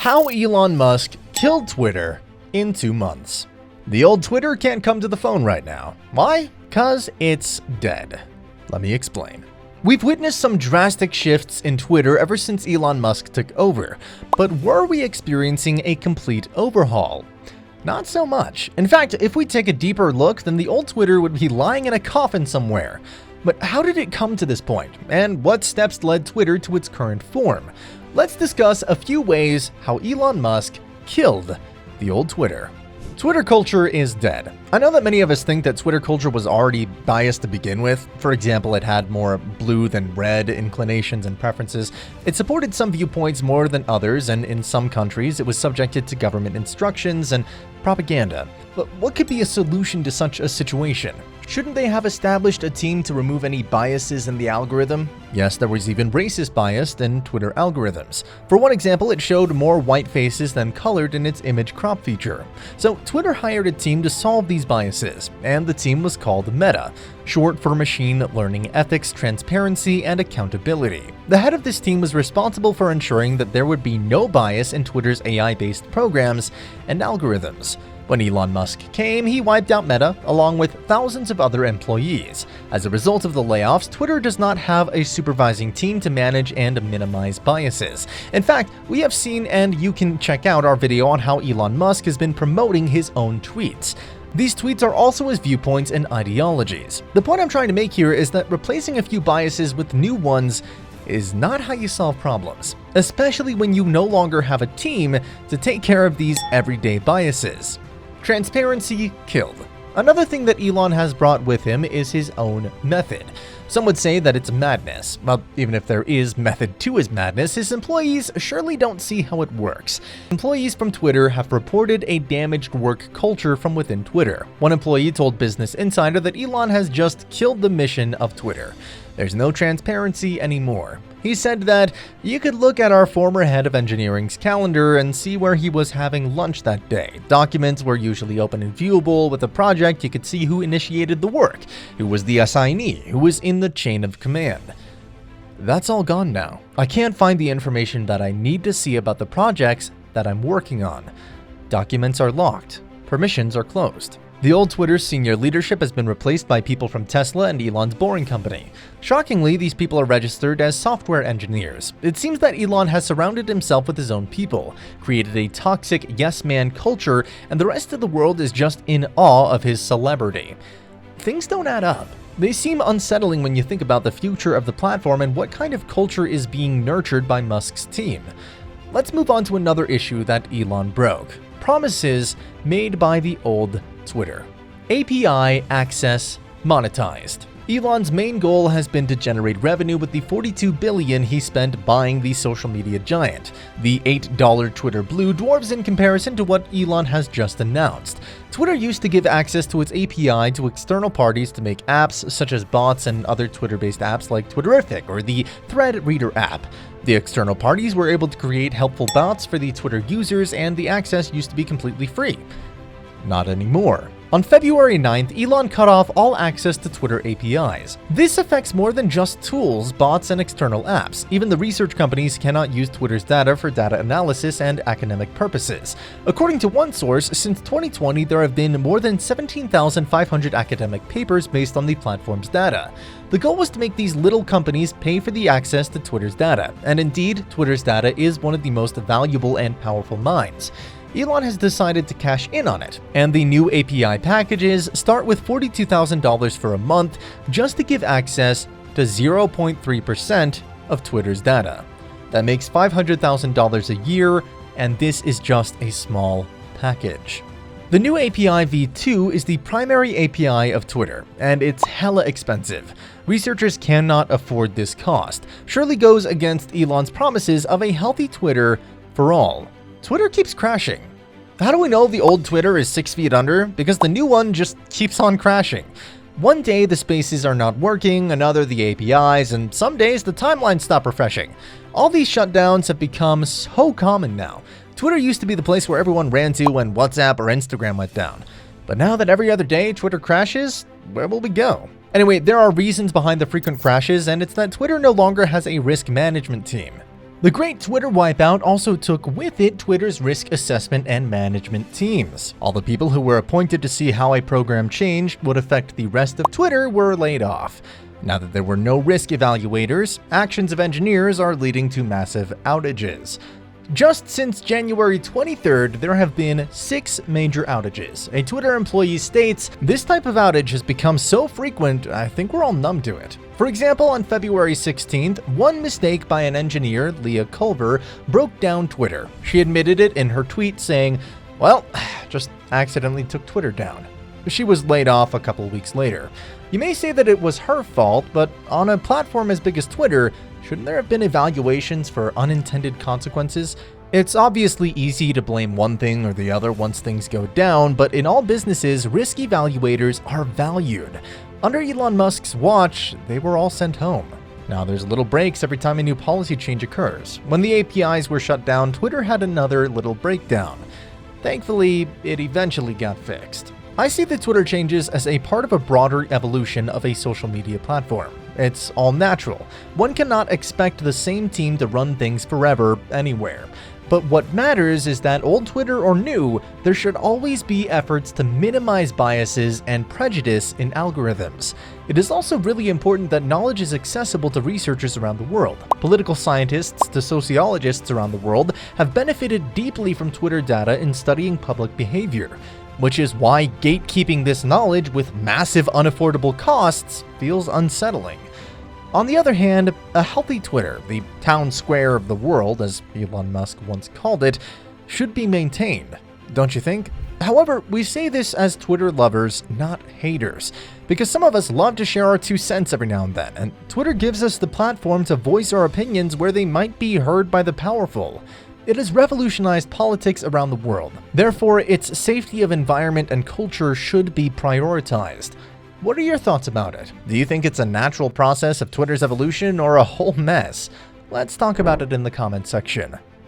How Elon Musk killed Twitter in 2 months. The old Twitter can't come to the phone right now. Why? 'Cause it's dead. Let me explain. We've witnessed some drastic shifts in Twitter ever since Elon Musk took over, but were we experiencing a complete overhaul? Not so much. In fact, if we take a deeper look, then the old Twitter would be lying in a coffin somewhere. But how did it come to this point? And what steps led Twitter to its current form? Let's discuss a few ways how Elon Musk killed the old Twitter. Twitter culture is dead. I know that many of us think that Twitter culture was already biased to begin with. For example, it had more blue than red inclinations and preferences. It supported some viewpoints more than others, and in some countries, it was subjected to government instructions and propaganda. But what could be a solution to such a situation? Shouldn't they have established a team to remove any biases in the algorithm? Yes, there was even racist bias in Twitter algorithms. For one example, it showed more white faces than colored in its image crop feature. So Twitter hired a team to solve these biases, and the team was called Meta, short for Machine Learning Ethics, Transparency, and Accountability. The head of this team was responsible for ensuring that there would be no bias in Twitter's AI-based programs and algorithms. When Elon Musk came, he wiped out Meta along with thousands of other employees. As a result of the layoffs, Twitter does not have a supervising team to manage and minimize biases. In fact, we have seen, and you can check out our video on how Elon Musk has been promoting his own tweets. These tweets are also his viewpoints and ideologies. The point I'm trying to make here is that replacing a few biases with new ones is not how you solve problems, especially when you no longer have a team to take care of these everyday biases. Transparency killed. Another thing that Elon has brought with him is his own method. Some would say that it's madness. Well, even if there is method to his madness, his employees surely don't see how it works. Employees from Twitter have reported a damaged work culture from within Twitter. One employee told Business Insider that Elon has just killed the mission of Twitter. There's no transparency anymore. He said that you could look at our former head of engineering's calendar and see where he was having lunch that day. Documents were usually open and viewable. With a project, you could see who initiated the work, who was the assignee, who was in the chain of command. That's all gone now. I can't find the information that I need to see about the projects that I'm working on. Documents are locked. Permissions are closed. The old Twitter senior leadership has been replaced by people from Tesla and Elon's Boring Company. Shockingly, these people are registered as software engineers. It seems that Elon has surrounded himself with his own people, created a toxic yes-man culture, and the rest of the world is just in awe of his celebrity. Things don't add up. They seem unsettling when you think about the future of the platform and what kind of culture is being nurtured by Musk's team. Let's move on to another issue that Elon broke. Promises made by the old Twitter. API access monetized. Elon's main goal has been to generate revenue with the $42 billion he spent buying the social media giant. The $8 Twitter Blue dwarfs in comparison to what Elon has just announced. Twitter used to give access to its API to external parties to make apps such as bots and other Twitter-based apps like Twitterific or the Thread Reader app. The external parties were able to create helpful bots for the Twitter users, and the access used to be completely free. Not anymore. On February 9th, Elon cut off all access to Twitter APIs. This affects more than just tools, bots, and external apps. Even the research companies cannot use Twitter's data for data analysis and academic purposes. According to one source, since 2020, there have been more than 17,500 academic papers based on the platform's data. The goal was to make these little companies pay for the access to Twitter's data, and indeed, Twitter's data is one of the most valuable and powerful mines. Elon has decided to cash in on it, and the new API packages start with $42,000 for a month just to give access to 0.3% of Twitter's data. That makes $500,000 a year, and this is just a small package. The new API v2 is the primary API of Twitter, and it's hella expensive. Researchers cannot afford this cost. Surely goes against Elon's promises of a healthy Twitter for all. Twitter keeps crashing. How do we know the old Twitter is 6 feet under? Because the new one just keeps on crashing. One day the spaces are not working, another the APIs, and some days the timelines stop refreshing. All these shutdowns have become so common now. Twitter used to be the place where everyone ran to when WhatsApp or Instagram went down. But now that every other day Twitter crashes, where will we go? Anyway, there are reasons behind the frequent crashes, and it's that Twitter no longer has a risk management team. The great Twitter wipeout also took with it Twitter's risk assessment and management teams. All the people who were appointed to see how a program change would affect the rest of Twitter were laid off. Now that there were no risk evaluators, actions of engineers are leading to massive outages. Just since January 23rd, there have been 6 major outages. A Twitter employee states, "This type of outage has become so frequent, I think we're all numb to it." For example, on February 16th, one mistake by an engineer, Leah Culver, broke down Twitter. She admitted it in her tweet saying, "Well, just accidentally took Twitter down." She was laid off a couple weeks later. You may say that it was her fault, but on a platform as big as Twitter, shouldn't there have been evaluations for unintended consequences? It's obviously easy to blame one thing or the other once things go down, but in all businesses, risk evaluators are valued. Under Elon Musk's watch, they were all sent home. Now there's little breaks every time a new policy change occurs. When the APIs were shut down, Twitter had another little breakdown. Thankfully, it eventually got fixed. I see the Twitter changes as a part of a broader evolution of a social media platform. It's all natural. One cannot expect the same team to run things forever, anywhere. But what matters is that old Twitter or new, there should always be efforts to minimize biases and prejudice in algorithms. It is also really important that knowledge is accessible to researchers around the world. Political scientists to sociologists around the world have benefited deeply from Twitter data in studying public behavior, which is why gatekeeping this knowledge with massive unaffordable costs feels unsettling. On the other hand, a healthy Twitter, the town square of the world, as Elon Musk once called it, should be maintained, don't you think? However, we say this as Twitter lovers, not haters, because some of us love to share our 2 cents every now and then, and Twitter gives us the platform to voice our opinions where they might be heard by the powerful. It has revolutionized politics around the world. Therefore, its safety of environment and culture should be prioritized. What are your thoughts about it? Do you think it's a natural process of Twitter's evolution or a whole mess? Let's talk about it in the comment section.